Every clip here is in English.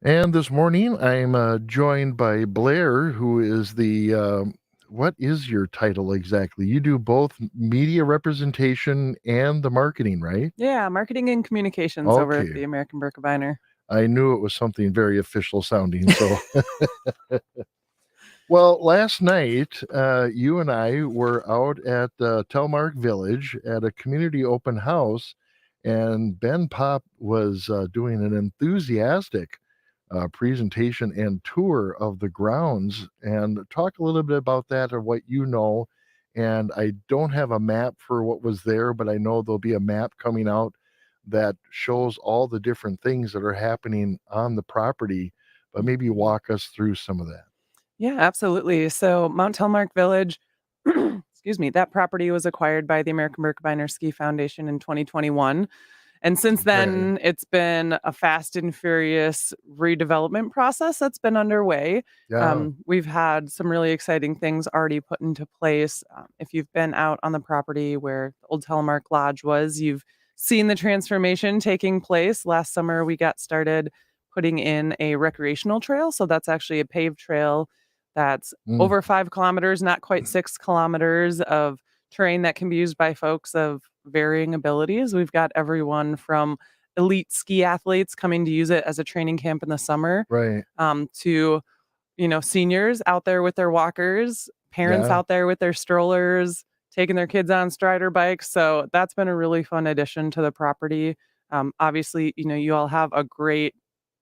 And this morning, I'm joined by Blair, who is what is your title exactly? You do both media representation and the marketing, right? Yeah, marketing and communications over at Okay. the American Birkebeiner. I knew it was something very official sounding. So, well, last night, you and I were out at Telemark Village at a community open house, and Ben Pop was doing an enthusiastic presentation and tour of the grounds, and talk a little bit about that or what you know. And I don't have a map for what was there, but I know there'll be a map coming out that shows all the different things that are happening on the property, but maybe walk us through some of that. Yeah, absolutely. So Mount Telemark Village, excuse me, that property was acquired by the American Birkebeiner Ski Foundation in 2021. And since Okay. then, it's been a fast and furious redevelopment process that's been underway. Yeah. We've had some really exciting things already put into place. If you've been out on the property where the old Telemark Lodge was, you've seen the transformation taking place. Last summer, we got started putting in a recreational trail. So that's actually a paved trail that's Mm, over 5 kilometers, not quite 6 kilometers of terrain that can be used by folks of varying abilities. We've got everyone from elite ski athletes coming to use it as a training camp in the summer, right. to seniors out there with their walkers, parents Yeah. out there with their strollers, taking their kids on strider bikes. So that's been a really fun addition to the property. Obviously, you all have a great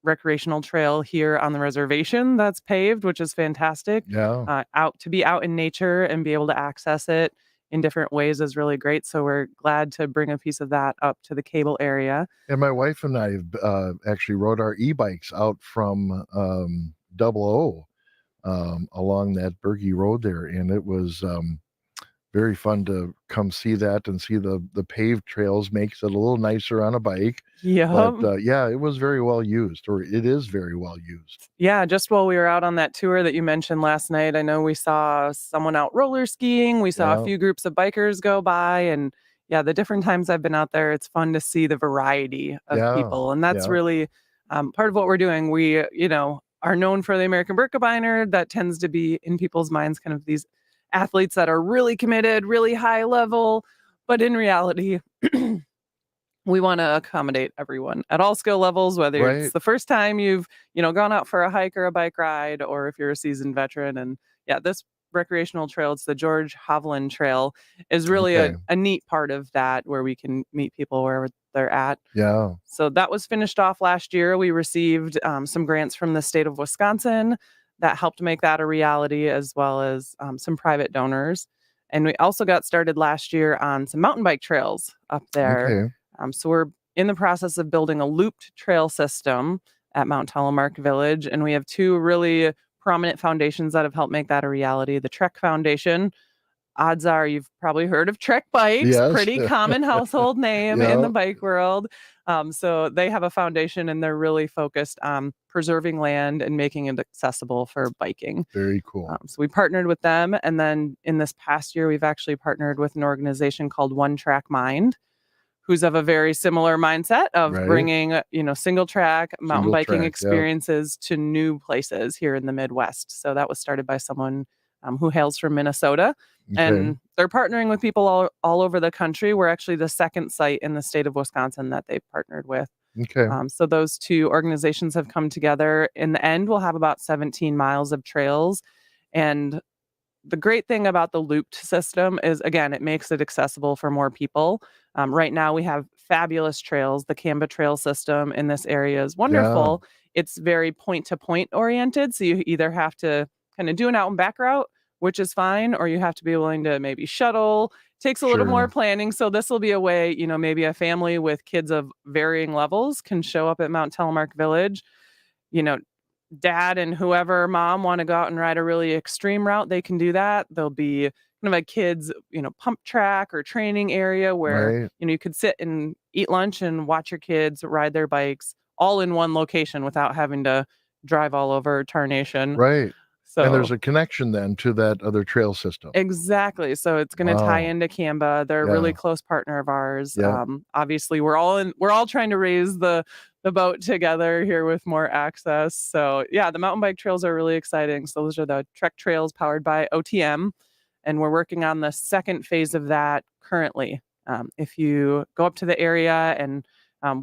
recreational trail here on the reservation that's paved, which is fantastic. Yeah. Out to be out in nature and be able to access it in different ways is really great. So we're glad to bring a piece of that up to the cable area. And my wife and I have actually rode our e-bikes out from Double O along that Berkey Road there, and it was very fun to come see that and see the paved trails. Makes it a little nicer on a bike. But Yep. yeah, it was very well used, or it is very well used. Yeah, just while we were out on that tour that you mentioned last night, I know we saw someone out roller skiing. We saw a Yeah, few groups of bikers go by. And yeah, the different times I've been out there, it's fun to see the variety of yeah, people. And that's yeah. really part of what we're doing. We, are known for the American Birkebeiner. That tends to be in people's minds kind of these athletes that are really committed, really high level. But in reality, we want to accommodate everyone at all skill levels, whether it's Right. the first time you've, gone out for a hike or a bike ride, or if you're a seasoned veteran. And yeah, this recreational trail, it's the George Hovland Trail, is really Okay. a neat part of that where we can meet people wherever they're at. Yeah. So that was finished off last year. We received some grants from the state of Wisconsin that helped make that a reality, as well as some private donors. And we also got started last year on some mountain bike trails up there. Okay. So we're in the process of building a looped trail system at Mount Telemark Village, and we have two really prominent foundations that have helped make that a reality. The Trek Foundation, odds are you've probably heard of Trek bikes, Yes. pretty common household name in Yeah. the bike world. So they have a foundation, and they're really focused on preserving land and making it accessible for biking. Very cool. So we partnered with them, and then in this past year, we've actually partnered with an organization called One Track Mind, who's of a very similar mindset of Right. bringing, single track mountain Single biking track. Yeah. experiences to new places here in the Midwest. So that was started by someone who hails from Minnesota. Okay. And they're partnering with people all over the country. We're actually the second site in the state of Wisconsin that they've partnered with. Okay. So those two organizations have come together. In the end, we'll have about 17 miles of trails. And the great thing about the looped system is, again, it makes it accessible for more people. Right now, we have fabulous trails. The Canva trail system in this area is Yeah. wonderful. It's very point to point oriented. So you either have to kind of do an out and back route, which is fine, or you have to be willing to maybe shuttle. Takes a little more Sure. planning. So this will be a way, maybe a family with kids of varying levels can show up at Mount Telemark Village. You know, dad and whoever mom want to go out and ride a really extreme route, they can do that. There'll be kind of a kids, pump track or training area where, Right. you could sit and eat lunch and watch your kids ride their bikes all in one location without having to drive all over tarnation. Right. And there's So a connection then to that other trail system. exactly. So it's going to tie Wow. into Canva. They're a really Yeah. close partner of ours. Yeah. Obviously, we're all trying to raise the boat together here with more access. So yeah, the mountain bike trails are really exciting. So those are the Trek trails powered by OTM, and we're working on the second phase of that currently. If you go up to the area and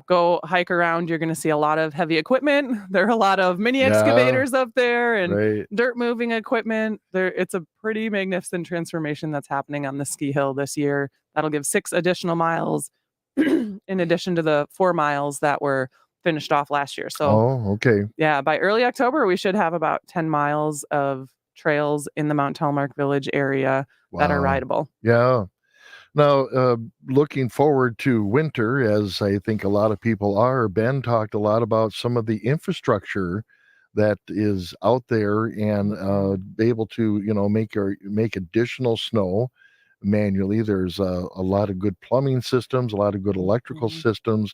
go hike around, you're going to see a lot of heavy equipment. There are a lot of mini Yeah. excavators up there and Right. dirt moving equipment. It's a pretty magnificent transformation that's happening on the ski hill this year. That'll give 6 additional miles in addition to the 4 miles that were finished off last year. So Oh, okay. yeah, by early October, we should have about 10 miles of trails in the Mount Telemark Village area that are Wow. rideable. Yeah. Now, looking forward to winter, as I think a lot of people are, Ben talked a lot about some of the infrastructure that is out there and be able to, make additional snow manually. There's a lot of good plumbing systems, a lot of good electrical Mhm. systems.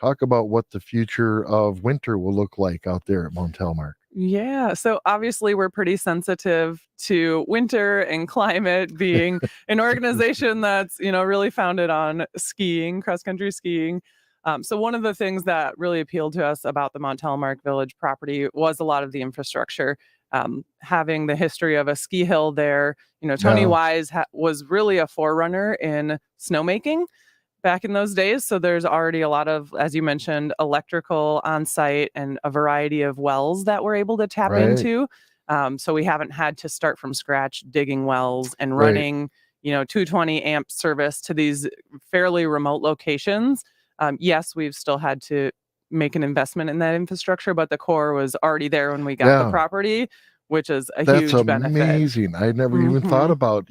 Talk about what the future of winter will look like out there at Mount Telemark. Yeah. So obviously, we're pretty sensitive to winter and climate, being an organization that's, really founded on skiing, cross country skiing. So one of the things that really appealed to us about the Mount Telemark Village property was a lot of the infrastructure. Having the history of a ski hill there, Tony Yeah, Wise was really a forerunner in snowmaking back in those days. So there's already a lot of, as you mentioned, electrical on site and a variety of wells that we're able to tap right, into. So we haven't had to start from scratch digging wells and right. running, 220 amp service to these fairly remote locations. Yes, we've still had to make an investment in that infrastructure, but the core was already there when we got the Yeah. property, which is a That's huge benefit. amazing. I never even thought Hmm. about,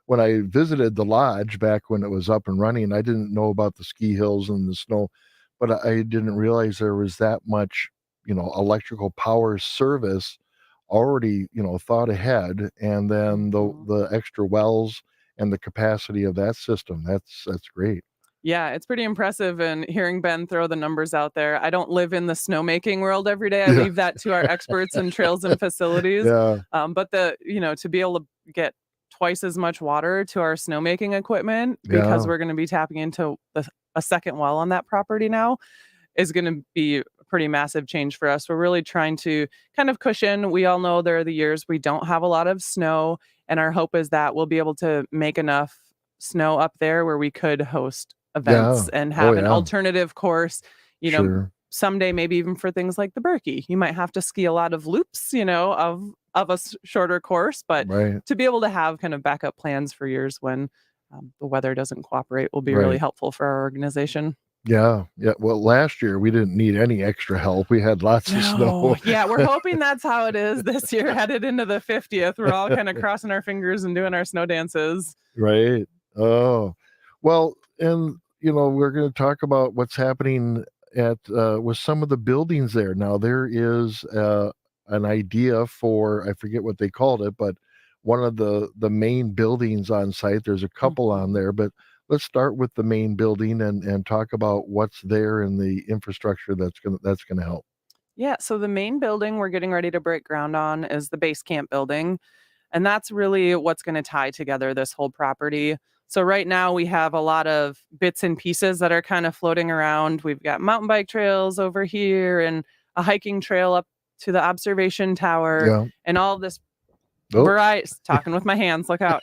when I visited the lodge back when it was up and running, I didn't know about the ski hills and the snow, but I didn't realize there was that much, electrical power service already, thought ahead. And then Hmm. the extra wells and the capacity of that system. That's great. Yeah, it's pretty impressive, and hearing Ben throw the numbers out there. I don't live in the snowmaking world every day. I Yeah. leave that to our experts in trails and facilities. Yeah. But to be able to get twice as much water to our snowmaking equipment because Yeah. we're going to be tapping into a second well on that property now is going to be a pretty massive change for us. We're really trying to kind of cushion. We all know there are the years we don't have a lot of snow, and our hope is that we'll be able to make enough snow up there where we could host Yeah. events and Oh, have an yeah. alternative course, you know, Sure. someday maybe even for things like the Berkey. You might have to ski a lot of loops, of a shorter course, but Right. to be able to have kind of backup plans for years when the weather doesn't cooperate will be really Right. helpful for our organization. Yeah, yeah. Well, last year we didn't need any extra help. We had lots of No. snow. Yeah, we're hoping that's how it is this year, headed into the 50th. We're all kind of crossing our fingers and doing our snow dances. Right. Oh, well, and we're going to talk about what's happening at with some of the buildings there. Now there is an idea for, I forget what they called it, but one of the main buildings on site. There's a couple on Mhm. there, but let's start with the main building and talk about what's there and the infrastructure that's gonna help. Yeah, so the main building we're getting ready to break ground on is the base camp building, and that's really what's going to tie together this whole property. So right now we have a lot of bits and pieces that are kind of floating around. We've got mountain bike trails over here and a hiking trail up to the observation tower Yeah. and all of this Oh, variety, talking with my hands, look out.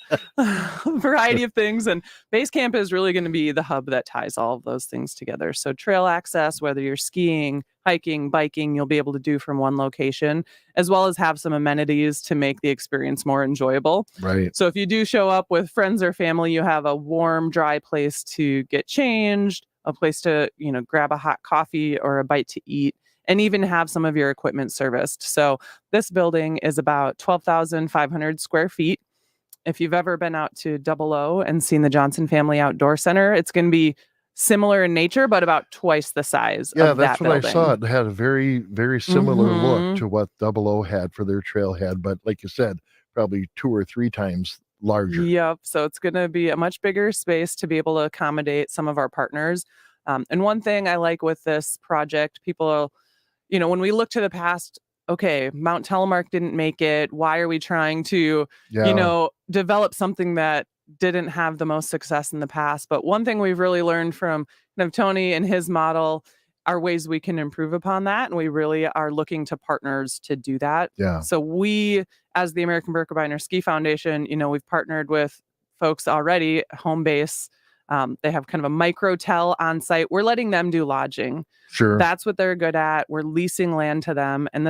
Variety of things, and base camp is really going to be the hub that ties all of those things together. So trail access, whether you're skiing, hiking, biking, you'll be able to do from one location, as well as have some amenities to make the experience more enjoyable. right. So if you do show up with friends or family, you have a warm, dry place to get changed, a place to, grab a hot coffee or a bite to eat, and even have some of your equipment serviced. So this building is about 12,500 square feet. If you've ever been out to Double O and seen the Johnson Family Outdoor Center, it's going to be similar in nature, but about twice the size Yeah, of that's that what I saw. building. It had a very, very similar look Hmm. to what Double O had for their trailhead, but like you said, probably 2 or 3 times larger. Yep. So it's going to be a much bigger space to be able to accommodate some of our partners. And one thing I like with this project, people, when we look to the past, okay, Mount Telemark didn't make it. Why are we trying to, Yeah. develop something that didn't have the most success in the past? But one thing we've really learned from Tony and his model are ways we can improve upon that. And we really are looking to partners to do that. Yeah. So we, as the American Birkebeiner Ski Foundation, we've partnered with folks already, home base. They have kind of a microtel on site. We're letting them do lodging. Sure. That's what they're good at. We're leasing land to them. And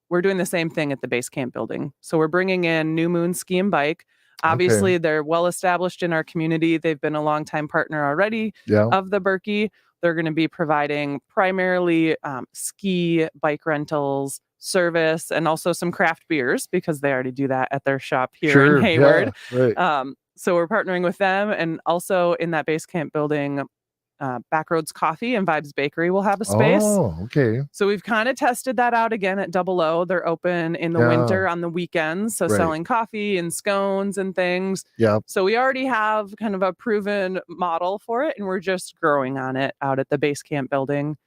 we're doing the same thing at the base camp building. So we're bringing in New Moon Ski and Bike. Obviously, they're well established in our community. They've been a longtime partner already of the Berkey. They're going to be providing primarily ski, bike rentals, service, and also some craft beers because they already do that at their shop here in Hayward. Yeah, right. So we're partnering with them, and also in that base camp building, Backroads Coffee and Vibes Bakery will have a space. Oh, okay. So we've kind of tested that out again at Double O. They're open in the winter on the weekends, so selling coffee and scones and things. Yeah. So we already have kind of a proven model for it, and we're just growing on it out at the base camp building.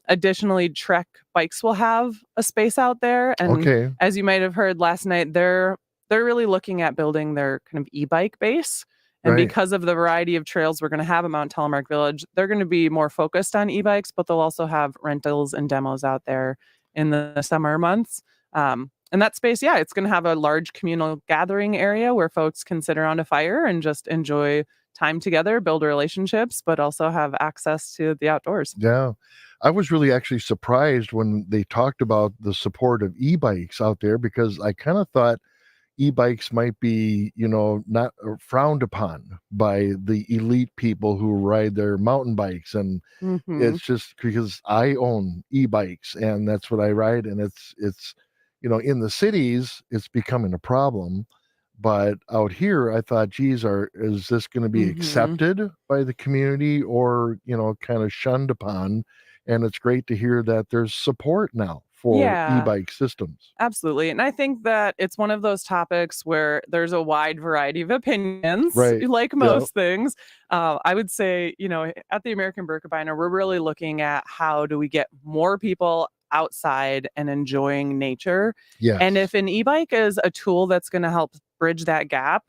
Additionally, Trek Bikes will have a space out there, and as you might have heard last night, they're really looking at building their kind of e-bike base. And because of the variety of trails we're going to have at Mount Telemark Village, they're going to be more focused on e-bikes, but they'll also have rentals and demos out there in the summer months. And that space, it's going to have a large communal gathering area where folks can sit around a fire and just enjoy time together, build relationships, but also have access to the outdoors. Yeah. I was really actually surprised when they talked about the support of e-bikes out there, because I kind of thought e-bikes might be, not frowned upon by the elite people who ride their mountain bikes. And it's just because I own e-bikes and that's what I ride. And it's, in the cities, it's becoming a problem. But out here, I thought, geez, is this going to be accepted by the community or, kind of shunned upon? And it's great to hear that there's support now for e-bike systems. Absolutely. And I think that it's one of those topics where there's a wide variety of opinions, like most things. I would say, at the American Birkebeiner, we're really looking at how do we get more people outside and enjoying nature. Yes. And if an e-bike is a tool that's going to help bridge that gap,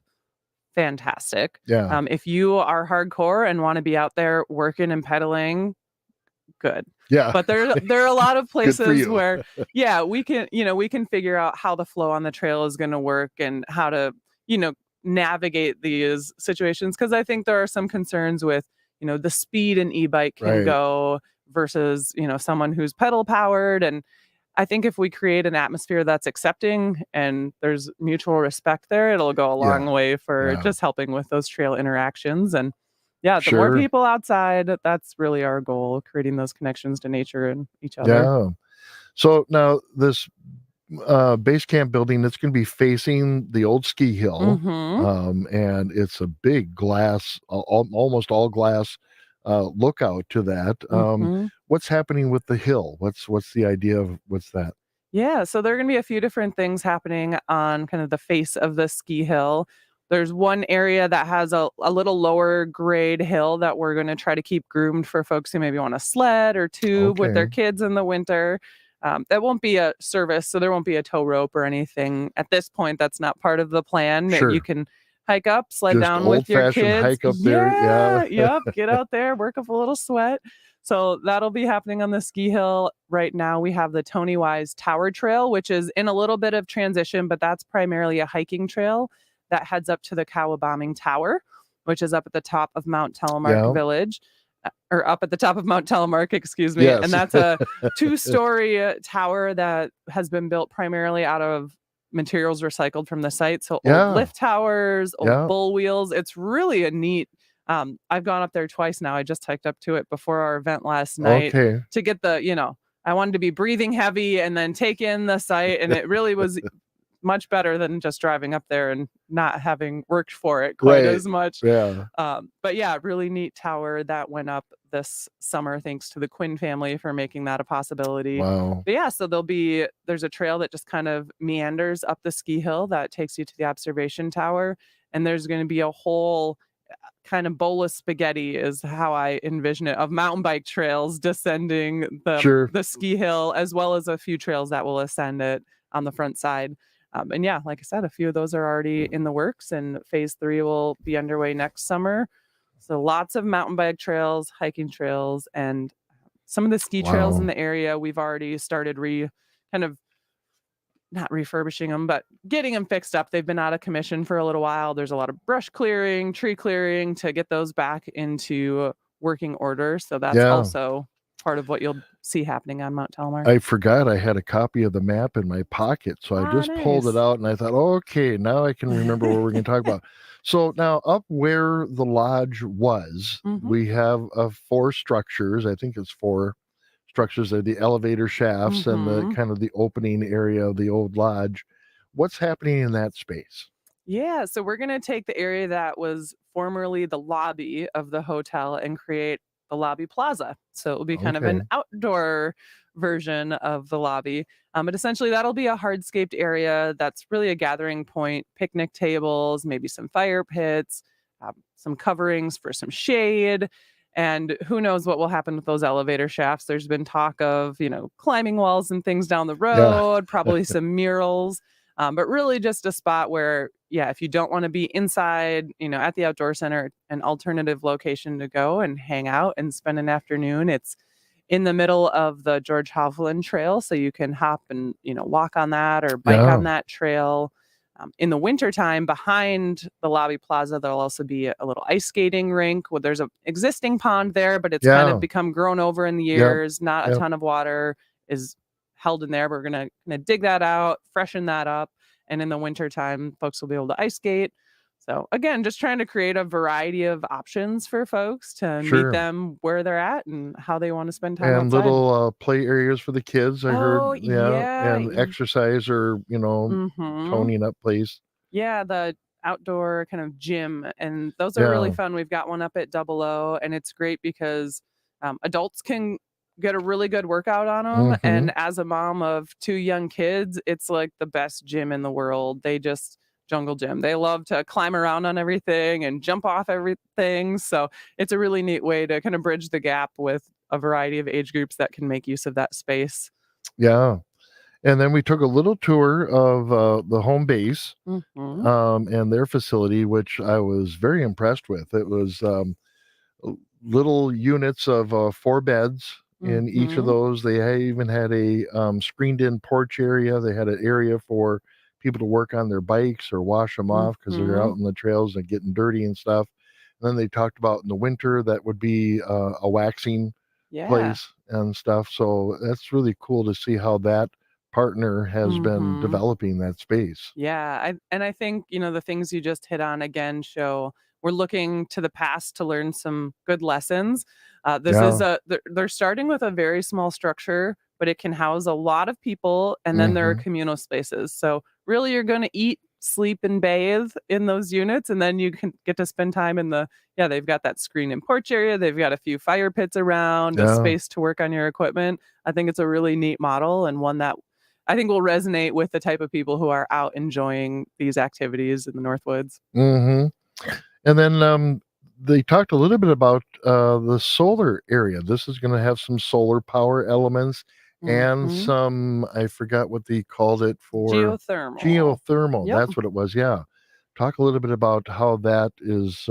fantastic. Yeah. If you are hardcore and want to be out there working and pedaling, good. Yeah. But there are a lot of places where, we can figure out how the flow on the trail is going to work and how to, navigate these situations. Because I think there are some concerns with, the speed an e-bike can go versus, someone who's pedal powered. And I think if we create an atmosphere that's accepting and there's mutual respect there, it'll go a long way for just helping with those trail interactions. And the more people outside, that's really our goal, creating those connections to nature and each other. Yeah. So now this base camp building, it's going to be facing the old ski hill. And it's a big glass, almost all glass lookout to that. What's happening with the hill? What's the idea of what's that? Yeah, so there are going to be a few different things happening on kind of the face of the ski hill. There's one area that has a little lower grade hill that we're going to try to keep groomed for folks who maybe want to sled or tube with their kids in the winter. That won't be a service, so there won't be a tow rope or anything. At this point, that's not part of the plan. You can hike up, sled Just down with your kids. Hike up there. Yep, get out there, work up a little sweat. So that'll be happening on the ski hill. Right now, we have the Tony Wise Tower Trail, which is in a little bit of transition, but that's primarily a hiking trail that heads up to the Cowabombing Tower, which is up at the top of Mount Telemark Village, or up at the top of Mount Telemark, excuse me. Yes. And that's a 2-story tower that has been built primarily out of materials recycled from the site. So old lift towers, old bull wheels. It's really a neat. I've gone up there twice now. I just hiked up to it before our event last night to get the, I wanted to be breathing heavy and then take in the site. And it really was much better than just driving up there and not having worked for it quite as much. But really neat tower that went up this summer, thanks to the Quinn family for making that a possibility. Wow. But so there's a trail that just kind of meanders up the ski hill that takes you to the observation tower. And there's going to be a whole kind of bowl of spaghetti is how I envision it, of mountain bike trails descending Sure. the ski hill, as well as a few trails that will ascend it on the front side. And yeah, like I said, a few of those are already in the works, and phase 3 will be underway next summer. So lots of mountain bike trails, hiking trails, and some of the ski trails in Wow. the area. We've already started kind of not refurbishing them, but getting them fixed up. They've been out of commission for a little while. There's a lot of brush clearing, tree clearing to get those back into working order. So that's Yeah. also part of what you'll see happening on Mount Telemark. I forgot I had a copy of the map in my pocket, so I Ah, just pulled it nice. out and I thought, okay, now I can remember what we're going to talk about. So now up where the lodge was, Mhm. we have 4 structures. I think it's 4 structures. Are the elevator shafts and the Mhm. kind of the opening area of the old lodge. What's happening in that space? Yeah, so we're gonna take the area that was formerly the lobby of the hotel and create the lobby plaza. So it will be kind of an Okay. outdoor version of the lobby. But essentially that'll be a hardscaped area that's really a gathering point, picnic tables, maybe some fire pits, some coverings for some shade. And who knows what will happen with those elevator shafts. There's been talk of, climbing walls and things down the Yeah. road, probably some murals. But really just a spot where, yeah, if you don't want to be inside, at the outdoor center, an alternative location to go and hang out and spend an afternoon. It's in the middle of the George Hovland Trail, so you can hop and, walk on that or bike on Yeah. that trail. In the wintertime, behind the lobby plaza, there'll also be a little ice skating rink where there's a existing pond there, but it's kind of Yeah. become grown over in the Yep. years. Not a Yep. ton of water is held in there. We're gonna dig that out, freshen that up, and in the wintertime, folks will be able to ice skate. So again, just trying to create a variety of options for folks to meet Sure. them where they're at and how they want to spend time And outside. little play areas for the kids, I heard. Oh Yeah. yeah. And exercise or, Mm-hmm. toning up place. Yeah, the outdoor kind of gym, and those are really Yeah. fun. We've got one up at Double O, and it's great because adults can get a really good workout on them. Hmm. And as a mom of 2 young kids, it's like the best gym in the world. They just jungle gym. They love to climb around on everything and jump off everything. So it's a really neat way to kind of bridge the gap with a variety of age groups that can make use of that space. Yeah. And then we took a little tour of the home base Hmm. and their facility, which I was very impressed with. It was little units of 4 beds in each of Hmm. those. Even had a screened in porch area. They had an area for people to work on their bikes or wash them off because they're Hmm. out in the trails and getting dirty and stuff. And then they talked about in the winter that would be a waxing Yeah. place and stuff. So that's really cool to see how that partner has been Hmm. developing that space. Yeah, I think, the things you just hit on again show we're looking to the past to learn some good lessons. This is Yeah. they're starting with a very small structure, but it can house a lot of people, and then there are Hmm. communal spaces. So really, you're going to eat, sleep, and bathe in those units, and then you can get to spend time in the yeah. They've got that screen and porch area. They've got a few fire pits around, a Yeah. space to work on your equipment. I think it's a really neat model and one that I think will resonate with the type of people who are out enjoying these activities in the Northwoods. Hmm. And then they talked a little bit about the solar area. This is going to have some solar power elements and Mhm. some, I forgot what they called it for Geothermal. geothermal. Yep, That's what it was. Yeah. Talk a little bit about how that is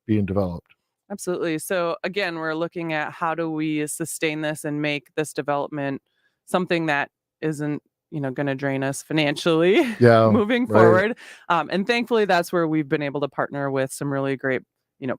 being developed. absolutely. So again, we're looking at how do we sustain this and make this development something that isn't, going to drain us financially Yeah. moving Right. forward. And thankfully, that's where we've been able to partner with some really great,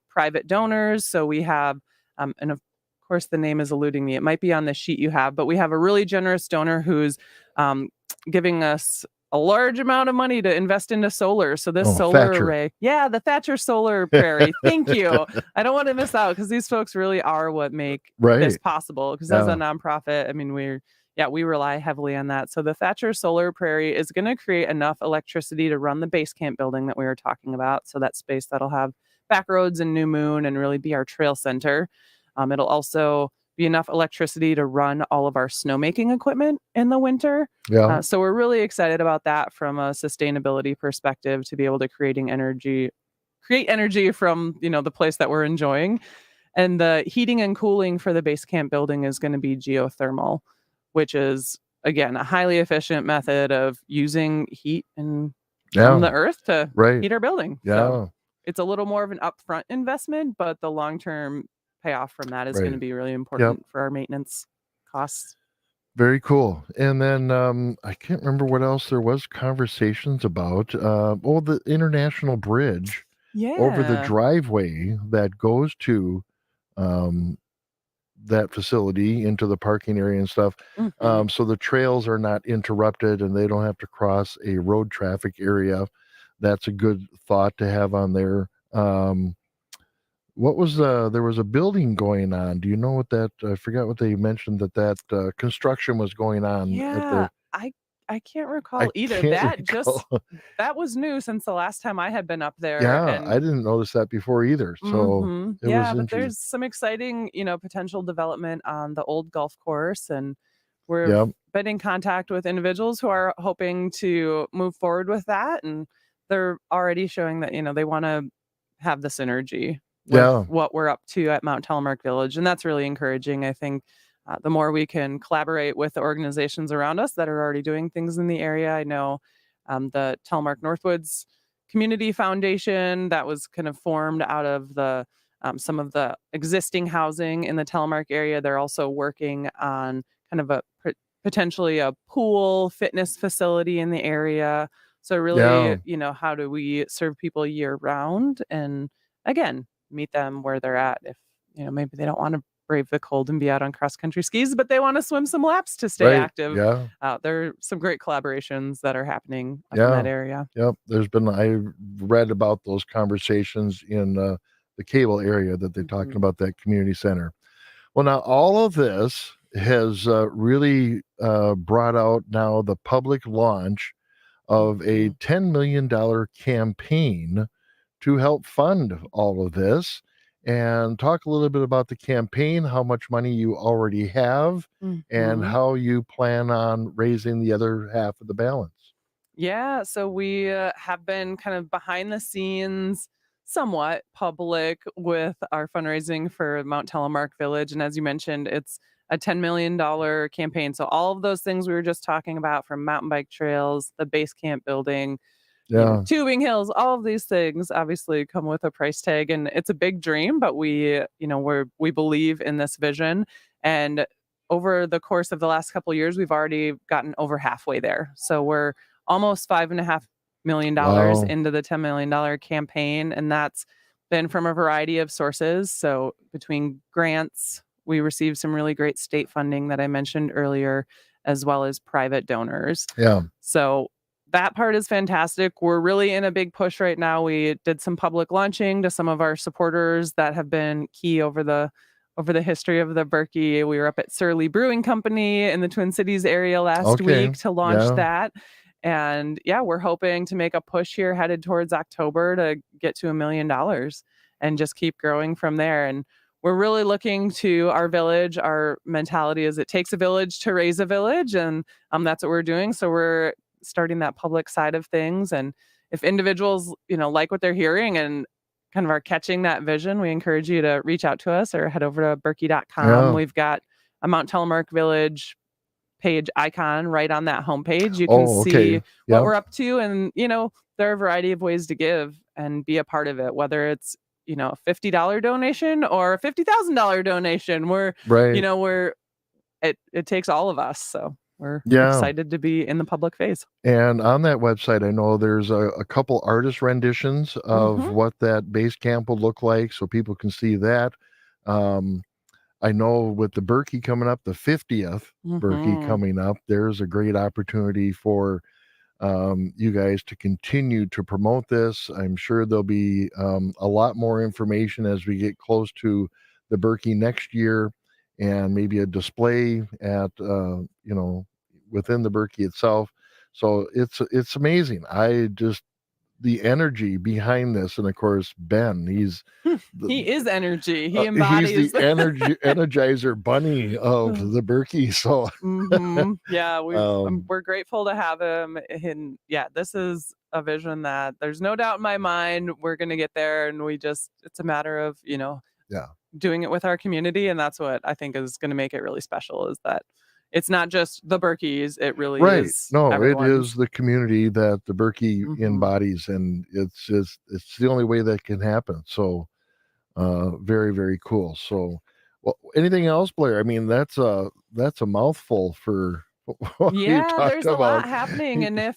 private donors. So we have, and of course, the name is eluding me. It might be on the sheet you have, but we have a really generous donor who's um, giving us a large amount of money to invest into solar. So this Oh, solar Thatcher. array, yeah, the Thatcher Solar Prairie. Thank you. I don't want to miss out because these folks really are what make this Right. possible. Because as a Yeah. nonprofit, I mean, we rely heavily on that. So the Thatcher Solar Prairie is going to create enough electricity to run the base camp building that we were talking about. So that space that'll have back roads and New Moon and really be our trail center. It'll also be enough electricity to run all of our snowmaking equipment in the winter. Yeah. So we're really excited about that from a sustainability perspective to be able to create energy from, the place that we're enjoying. And the heating and cooling for the base camp building is going to be geothermal, which is, again, a highly efficient method of using heat from the earth to heat our building. So it's a little more of an upfront investment, but the long-term payoff from that is going to be really important for our maintenance costs. Very cool. And then I can't remember what else there was conversations about. The International Bridge over the driveway that goes to that facility into the parking area and stuff. So the trails are not interrupted and they don't have to cross a road traffic area. That's a good thought to have on there. What was there was a building going on. Do you know what that, I forgot what they mentioned that construction was going on. Yeah, I can't recall either. That was new since the last time I had been up there. Yeah, I didn't notice that before either. So it was but there's some exciting, potential development on the old golf course, and we're been in contact with individuals who are hoping to move forward with that, and they're already showing that, they want to have the synergy with what we're up to at Mount Telemark Village, and that's really encouraging. I think the more we can collaborate with the organizations around us that are already doing things in the area. I know the Telemark Northwood's Community Foundation that was kind of formed out of the some of the existing housing in the Telemark area. They're also working on kind of potentially a pool fitness facility in the area. So really, how do we serve people year round? And again, meet them where they're at. If, maybe they don't want to brave the cold and be out on cross-country skis, but they want to swim some laps to stay active. There are some great collaborations that are happening up in that area. I read about those conversations in the Cable area that they're talking about, that community center. Well, now all of this has really brought out now the public launch of a $10 million campaign to help fund all of this. And talk a little bit about the campaign, how much money you already have, and how you plan on raising the other half of the balance. Yeah, so we have been kind of behind the scenes, somewhat public with our fundraising for Mount Telemark Village. And as you mentioned, it's a $10 million campaign. So all of those things we were just talking about, from mountain bike trails, the base camp building, tubing hills, all of these things obviously come with a price tag, and it's a big dream, but we believe in this vision. And over the course of the last couple of years, we've already gotten over halfway there. So we're almost $5.5 million into the $10 million campaign. And that's been from a variety of sources. So between grants, we received some really great state funding that I mentioned earlier, as well as private donors. So that part is fantastic. We're really in a big push right now. We did some public launching to some of our supporters that have been key over the history of the Berkey. We were up at Surly Brewing Company in the Twin Cities area last week to launch that. And we're hoping to make a push here headed towards October to get to $1 million and just keep growing from there. And we're really looking to our village. Our mentality is it takes a village to raise a village. And that's what we're doing. So we're starting that public side of things. And if individuals, like what they're hearing and kind of are catching that vision, we encourage you to reach out to us or head over to berkey.com. We've got a Mount Telemark Village page icon right on that homepage. You can see what we're up to. And, there are a variety of ways to give and be a part of it, whether it's, a $50 donation or a $50,000 donation. It takes all of us. So we're excited to be in the public phase. And on that website, I know there's a couple artist renditions of what that base camp will look like, so people can see that. I know with the Berkey coming up, the 50th Berkey coming up, there's a great opportunity for you guys to continue to promote this. I'm sure there'll be a lot more information as we get close to the Berkey next year, and maybe a display at within the Berkey itself. So it's amazing. the energy behind this, and of course Ben, he's He is energy. He he's embodies. the energizer bunny of the Berkey. So Yeah, um, we're grateful to have him. And yeah, this is a vision that there's no doubt in my mind we're going to get there, and it's a matter of yeah, doing it with our community, and that's what I think is going to make it really special. Is that it's not just the Berkeys; it really right. is No, it everyone's. is the community that the Berkey Mhm. embodies, and it's the only way that can happen. So very, very cool. So, well, anything else, Blair? I mean, that's a mouthful for what you Yeah, talked there's a lot about. happening. And if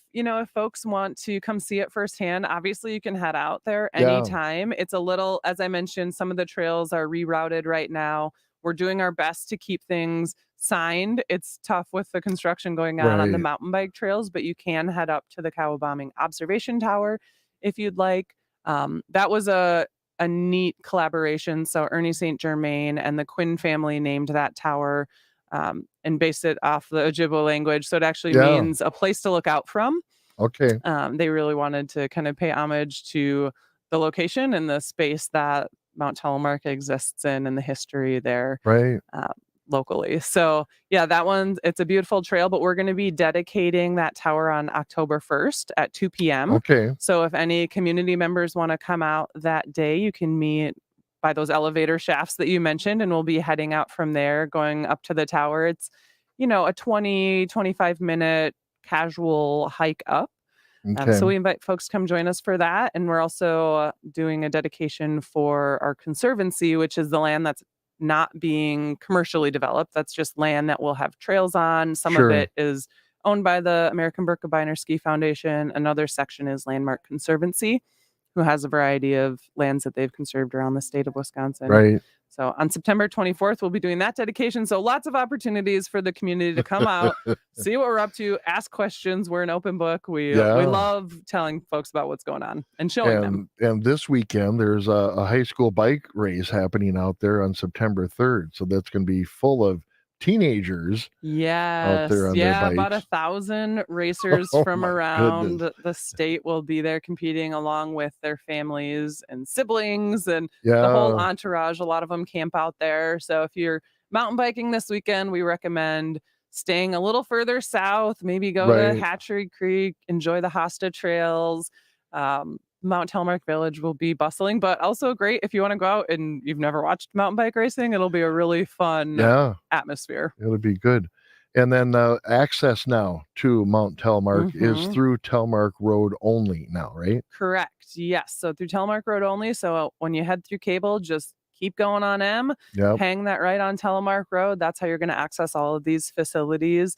folks want to come see it firsthand, obviously you can head out there Yeah, anytime. It's a little, as I mentioned, some of the trails are rerouted right now. We're doing our best to keep things signed. It's tough with the construction going on the right. mountain bike trails, but you can head up to the Cow Bombing Observation Tower if you'd like. That was a neat collaboration. So Ernie St. Germain and the Quinn family named that tower and based it off the Ojibwe language. So it actually Yeah. means a place to look out from. Okay. They really wanted to kind of pay homage to the location and the space that Mount Telemark exists in and the history there Right. uh, locally. So yeah, it's a beautiful trail, but we're going to be dedicating that tower on October 1st at 2 p.m. Okay. So if any community members want to come out that day, you can meet by those elevator shafts that you mentioned, and we'll be heading out from there, going up to the tower. It's, a 25-minute casual hike up. Okay. So we invite folks to come join us for that. And we're also doing a dedication for our conservancy, which is the land that's not being commercially developed. That's just land that we'll have trails on. Some of Sure. it is owned by the American Birkebeiner Ski Foundation. Another section is Landmark Conservancy, who has a variety of lands that they've conserved around the state of Wisconsin. Right. So on September 24th, we'll be doing that dedication. So lots of opportunities for the community to come out, see what we're up to, ask questions. We're an open book. We Yeah. love telling folks about what's going on and showing them. And this weekend there's a high school bike race happening out there on September 3rd. So that's going to be full of teenagers out Yes. there on their Yeah, about bikes. 1,000 racers Oh from my goodness. around the state will be there competing along with their families and siblings and the whole Yeah. entourage. A lot of them camp out there. So if you're mountain biking this weekend, we recommend staying a little further south, maybe go to Right. Hatchery Creek, enjoy the Hosta trails. Mount Telemark Village will be bustling, but also great if you want to go out and you've never watched mountain bike racing. It'll be a really fun Yeah. atmosphere. It'll be good. And then access now to Mount Telemark is Mhm. through Telemark Road only now, right? Correct. Yes. So through Telemark Road only. So when you head through Cable, just keep going on M, Yep. hang that right on Telemark Road. That's how you're going to access all of these facilities.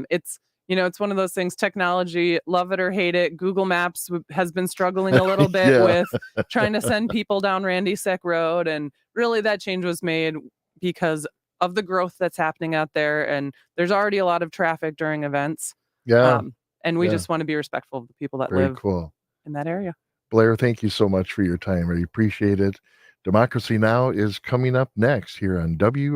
It's one of those things, technology, love it or hate it. Google Maps has been struggling a little bit Yeah. with trying to send people down Randy Sick Road. And really that change was made because of the growth that's happening out there. And there's already a lot of traffic during events. Yeah. And we Yeah. just want to be respectful of the people that Very live cool. in that area. Blair, thank you so much for your time. I appreciate it. Democracy Now! Is coming up next here on